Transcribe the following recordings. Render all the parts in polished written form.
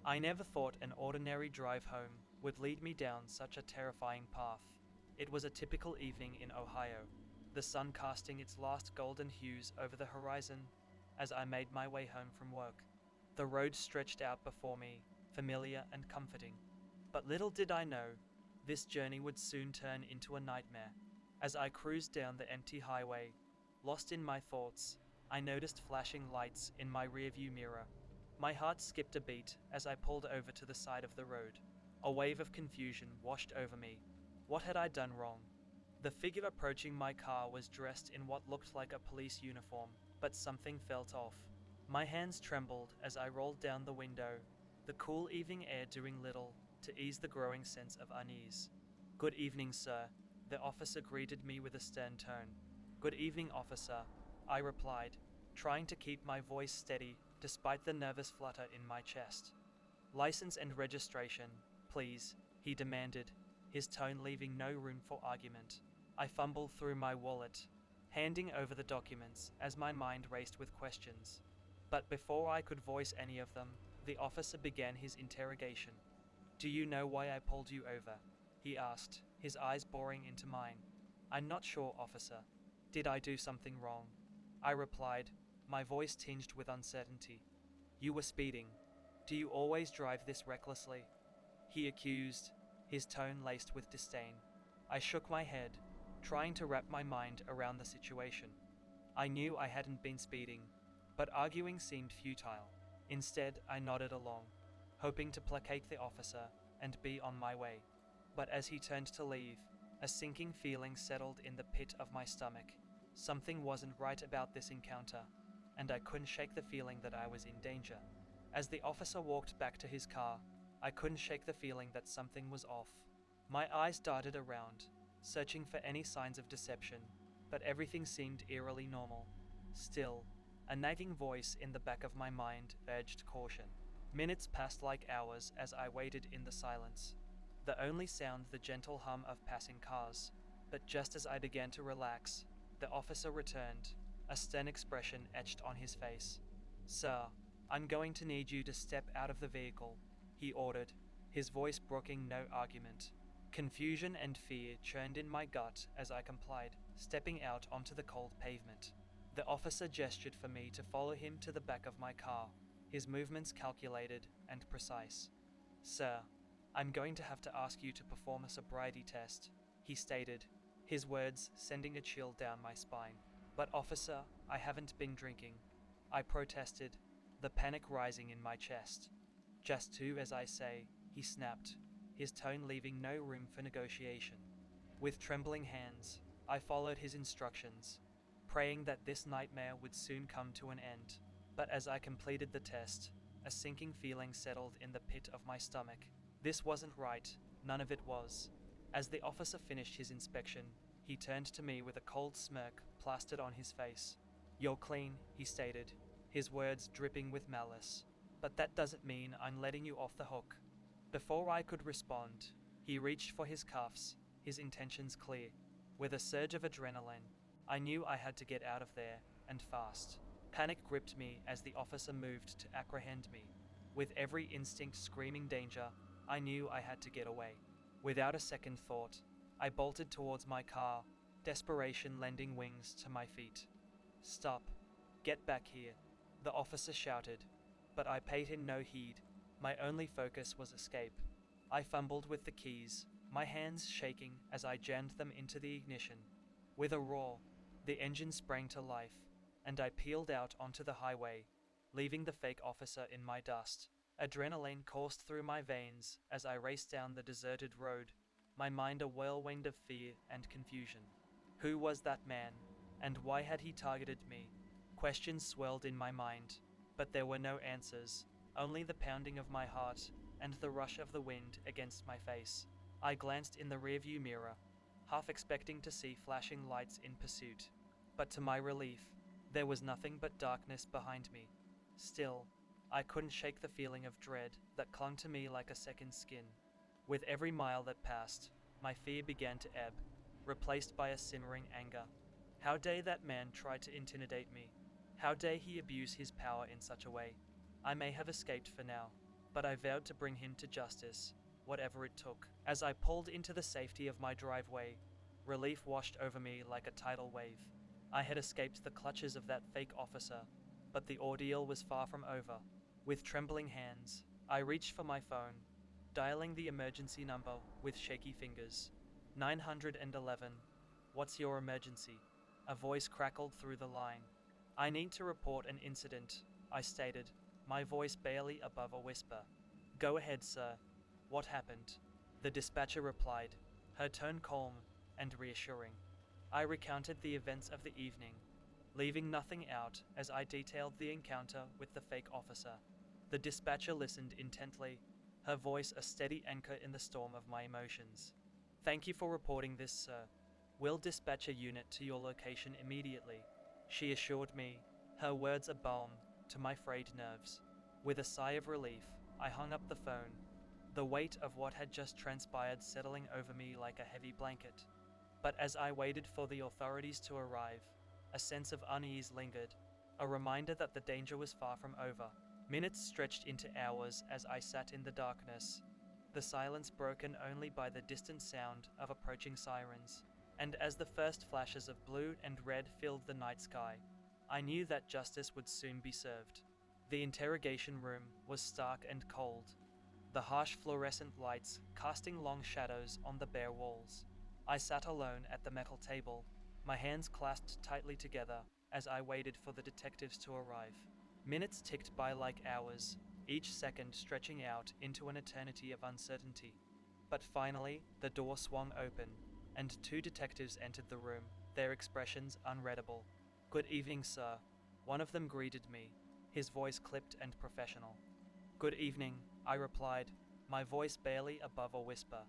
I never thought an ordinary drive home would lead me down such a terrifying path. It was a typical evening in Ohio, the sun casting its last golden hues over the horizon as I made my way home from work. The road stretched out before me, familiar and comforting. But little did I know, this journey would soon turn into a nightmare. As I cruised down the empty highway, lost in my thoughts, I noticed flashing lights in my rearview mirror. My heart skipped a beat as I pulled over to the side of the road. A wave of confusion washed over me. What had I done wrong? The figure approaching my car was dressed in what looked like a police uniform, but something felt off. My hands trembled as I rolled down the window, the cool evening air doing little to ease the growing sense of unease. "Good evening, sir," the officer greeted me with a stern tone. "Good evening, officer," I replied, trying to keep my voice steady despite the nervous flutter in my chest. "License and registration, please," he demanded, his tone leaving no room for argument. I fumbled through my wallet, handing over the documents as my mind raced with questions. But before I could voice any of them, the officer began his interrogation. "Do you know why I pulled you over?" he asked, his eyes boring into mine. "I'm not sure, officer. Did I do something wrong?" I replied, my voice tinged with uncertainty. "You were speeding. Do you always drive this recklessly?" he accused, his tone laced with disdain. I shook my head, trying to wrap my mind around the situation. I knew I hadn't been speeding, but arguing seemed futile. Instead, I nodded along, hoping to placate the officer and be on my way. But as he turned to leave, a sinking feeling settled in the pit of my stomach. Something wasn't right about this encounter, and I couldn't shake the feeling that I was in danger. As the officer walked back to his car, I couldn't shake the feeling that something was off. My eyes darted around, searching for any signs of deception, but everything seemed eerily normal. Still, a nagging voice in the back of my mind urged caution. Minutes passed like hours as I waited in the silence, the only sound the gentle hum of passing cars. But just as I began to relax, the officer returned, a stern expression etched on his face. "Sir, I'm going to need you to step out of the vehicle," he ordered, his voice broking no argument. Confusion and fear churned in my gut as I complied, stepping out onto the cold pavement. The officer gestured for me to follow him to the back of my car, his movements calculated and precise. "Sir, I'm going to have to ask you to perform a sobriety test," he stated, his words sending a chill down my spine. "But officer, I haven't been drinking," I protested, the panic rising in my chest. "Just do as I say," he snapped, his tone leaving no room for negotiation. With trembling hands, I followed his instructions, praying that this nightmare would soon come to an end. But as I completed the test, a sinking feeling settled in the pit of my stomach. This wasn't right, none of it was. As the officer finished his inspection, he turned to me with a cold smirk plastered on his face. "You're clean," he stated, his words dripping with malice. "But that doesn't mean I'm letting you off the hook." Before I could respond, he reached for his cuffs, his intentions clear. With a surge of adrenaline, I knew I had to get out of there, and fast. Panic gripped me as the officer moved to apprehend me. With every instinct screaming danger, I knew I had to get away. Without a second thought, I bolted towards my car, desperation lending wings to my feet. "Stop. Get back here," the officer shouted, but I paid him no heed. My only focus was escape. I fumbled with the keys, my hands shaking as I jammed them into the ignition. With a roar, the engine sprang to life, and I peeled out onto the highway, leaving the fake officer in my dust. Adrenaline coursed through my veins as I raced down the deserted road, my mind a whirlwind of fear and confusion. Who was that man, and why had he targeted me? Questions swirled in my mind, but there were no answers, only the pounding of my heart and the rush of the wind against my face. I glanced in the rearview mirror, half expecting to see flashing lights in pursuit, but to my relief, there was nothing but darkness behind me. Still, I couldn't shake the feeling of dread that clung to me like a second skin. With every mile that passed, my fear began to ebb, replaced by a simmering anger. How dare that man try to intimidate me? How dare he abuse his power in such a way? I may have escaped for now, but I vowed to bring him to justice, whatever it took. As I pulled into the safety of my driveway, relief washed over me like a tidal wave. I had escaped the clutches of that fake officer, but the ordeal was far from over. With trembling hands, I reached for my phone, dialing the emergency number with shaky fingers. 911. What's your emergency? A voice crackled through the line. I need to report an incident, I stated, my voice barely above a whisper. Go ahead, sir. What happened? The dispatcher replied, her tone calm and reassuring. I recounted the events of the evening, leaving nothing out as I detailed the encounter with the fake officer. The dispatcher listened intently, her voice a steady anchor in the storm of my emotions. Thank you for reporting this, sir. We'll dispatch a unit to your location immediately, she assured me, her words a balm to my frayed nerves. With a sigh of relief, I hung up the phone, the weight of what had just transpired settling over me like a heavy blanket. But as I waited for the authorities to arrive, a sense of unease lingered, a reminder that the danger was far from over. Minutes stretched into hours as I sat in the darkness, the silence broken only by the distant sound of approaching sirens. And as the first flashes of blue and red filled the night sky, I knew that justice would soon be served. The interrogation room was stark and cold, the harsh fluorescent lights casting long shadows on the bare walls. I sat alone at the metal table, my hands clasped tightly together as I waited for the detectives to arrive. Minutes ticked by like hours, each second stretching out into an eternity of uncertainty. But finally, the door swung open, and two detectives entered the room, their expressions unreadable. Good evening, sir. One of them greeted me, his voice clipped and professional. Good evening, I replied, my voice barely above a whisper.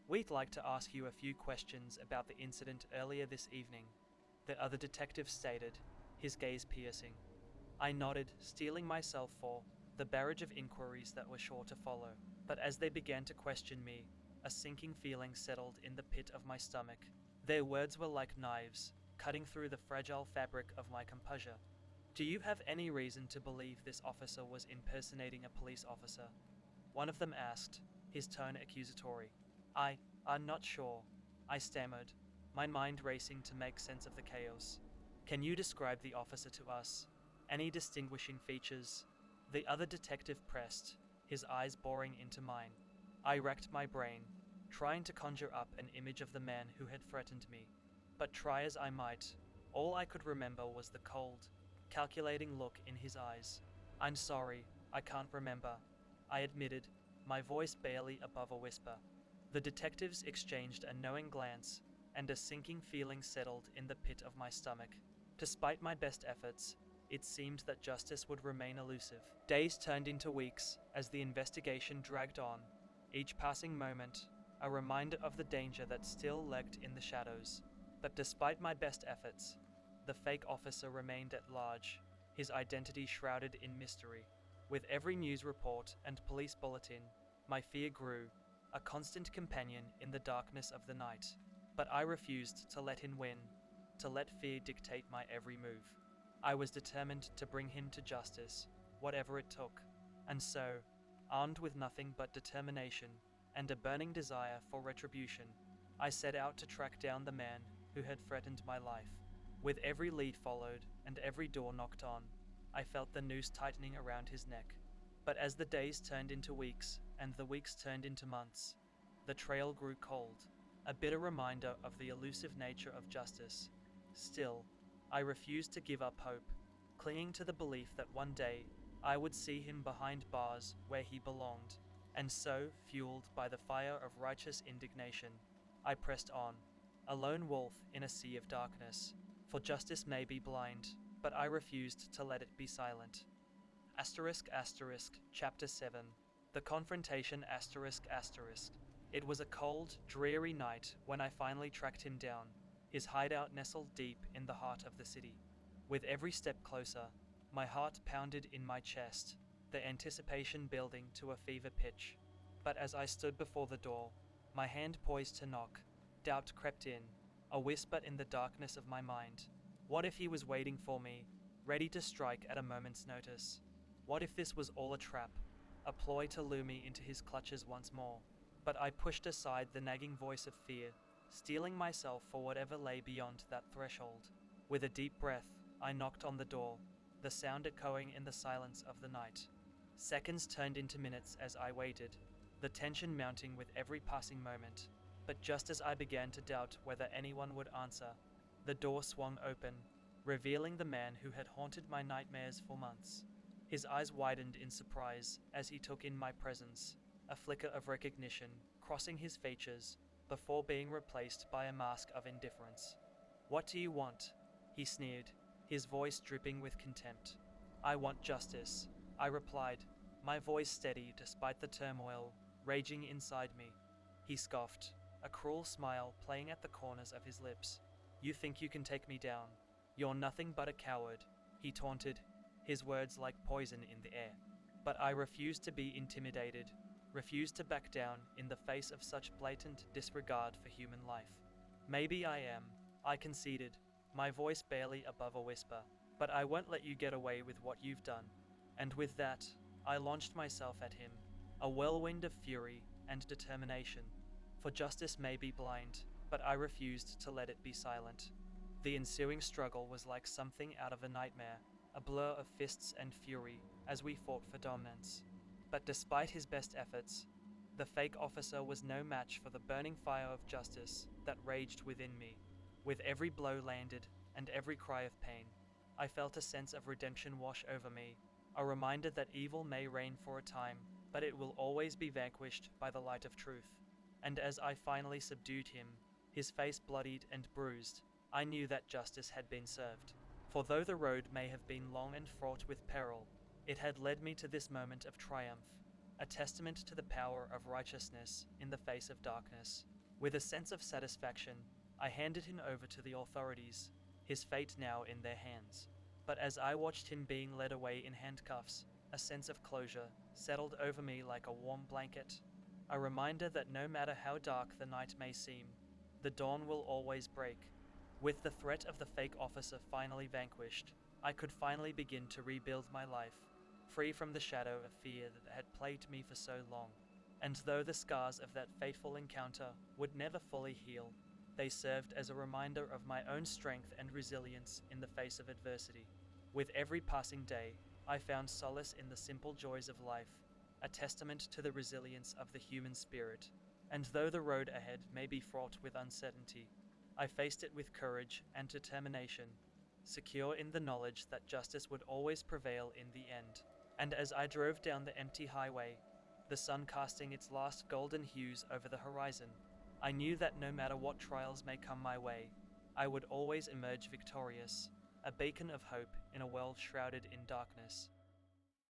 We'd like to ask you a few questions about the incident earlier this evening, the other detective stated, his gaze piercing. I nodded, steeling myself for the barrage of inquiries that were sure to follow. But as they began to question me, a sinking feeling settled in the pit of my stomach. Their words were like knives, cutting through the fragile fabric of my composure. Do you have any reason to believe this officer was impersonating a police officer? One of them asked, his tone accusatory. I'm not sure, I stammered, my mind racing to make sense of the chaos. Can you describe the officer to us? Any distinguishing features? The other detective pressed, his eyes boring into mine. I racked my brain, trying to conjure up an image of the man who had threatened me. But try as I might, all I could remember was the cold, calculating look in his eyes. I'm sorry, I can't remember, I admitted, my voice barely above a whisper. The detectives exchanged a knowing glance, and a sinking feeling settled in the pit of my stomach. Despite my best efforts, it seemed that justice would remain elusive. Days turned into weeks as the investigation dragged on, each passing moment a reminder of the danger that still lurked in the shadows. But despite my best efforts, the fake officer remained at large, his identity shrouded in mystery. With every news report and police bulletin, my fear grew, a constant companion in the darkness of the night. But I refused to let him win, to let fear dictate my every move. I was determined to bring him to justice, whatever it took. And so, armed with nothing but determination and a burning desire for retribution, I set out to track down the man who had threatened my life. With every lead followed and every door knocked on, I felt the noose tightening around his neck. But as the days turned into weeks and the weeks turned into months, the trail grew cold, a bitter reminder of the elusive nature of justice. Still, I refused to give up hope, clinging to the belief that one day I would see him behind bars where he belonged. And so, fueled by the fire of righteous indignation, I pressed on, a lone wolf in a sea of darkness. For justice may be blind, but I refused to let it be silent. Chapter 7. The Confrontation It was a cold, dreary night when I finally tracked him down, his hideout nestled deep in the heart of the city. With every step closer, my heart pounded in my chest, the anticipation building to a fever pitch. But as I stood before the door, my hand poised to knock, doubt crept in, a whisper in the darkness of my mind. What if he was waiting for me, ready to strike at a moment's notice? What if this was all a trap, a ploy to lure me into his clutches once more. But I pushed aside the nagging voice of fear, steeling myself for whatever lay beyond that threshold. With a deep breath, I knocked on the door, the sound echoing in the silence of the night. Seconds turned into minutes as I waited, the tension mounting with every passing moment. But just as I began to doubt whether anyone would answer, the door swung open, revealing the man who had haunted my nightmares for months. His eyes widened in surprise as he took in my presence, a flicker of recognition crossing his features before being replaced by a mask of indifference. "What do you want?" he sneered, his voice dripping with contempt. "I want justice," I replied, my voice steady despite the turmoil raging inside me. He scoffed, a cruel smile playing at the corners of his lips. "You think you can take me down? You're nothing but a coward," he taunted, his words like poison in the air. But I refused to be intimidated, refused to back down in the face of such blatant disregard for human life. "Maybe I am," I conceded, my voice barely above a whisper, "but I won't let you get away with what you've done." And with that, I launched myself at him, a whirlwind of fury and determination. For justice may be blind, but I refused to let it be silent. The ensuing struggle was like something out of a nightmare, a blur of fists and fury as we fought for dominance. But despite his best efforts, the fake officer was no match for the burning fire of justice that raged within me. With every blow landed and every cry of pain, I felt a sense of redemption wash over me, a reminder that evil may reign for a time, but it will always be vanquished by the light of truth. And as I finally subdued him, his face bloodied and bruised, I knew that justice had been served. For though the road may have been long and fraught with peril, it had led me to this moment of triumph, a testament to the power of righteousness in the face of darkness. With a sense of satisfaction, I handed him over to the authorities, his fate now in their hands. But as I watched him being led away in handcuffs, a sense of closure settled over me like a warm blanket, a reminder that no matter how dark the night may seem, the dawn will always break. With the threat of the fake officer finally vanquished, I could finally begin to rebuild my life, free from the shadow of fear that had plagued me for so long. And though the scars of that fateful encounter would never fully heal, they served as a reminder of my own strength and resilience in the face of adversity. With every passing day, I found solace in the simple joys of life, a testament to the resilience of the human spirit. And though the road ahead may be fraught with uncertainty, I faced it with courage and determination, secure in the knowledge that justice would always prevail in the end. And as I drove down the empty highway, the sun casting its last golden hues over the horizon, I knew that no matter what trials may come my way, I would always emerge victorious, a beacon of hope in a world shrouded in darkness.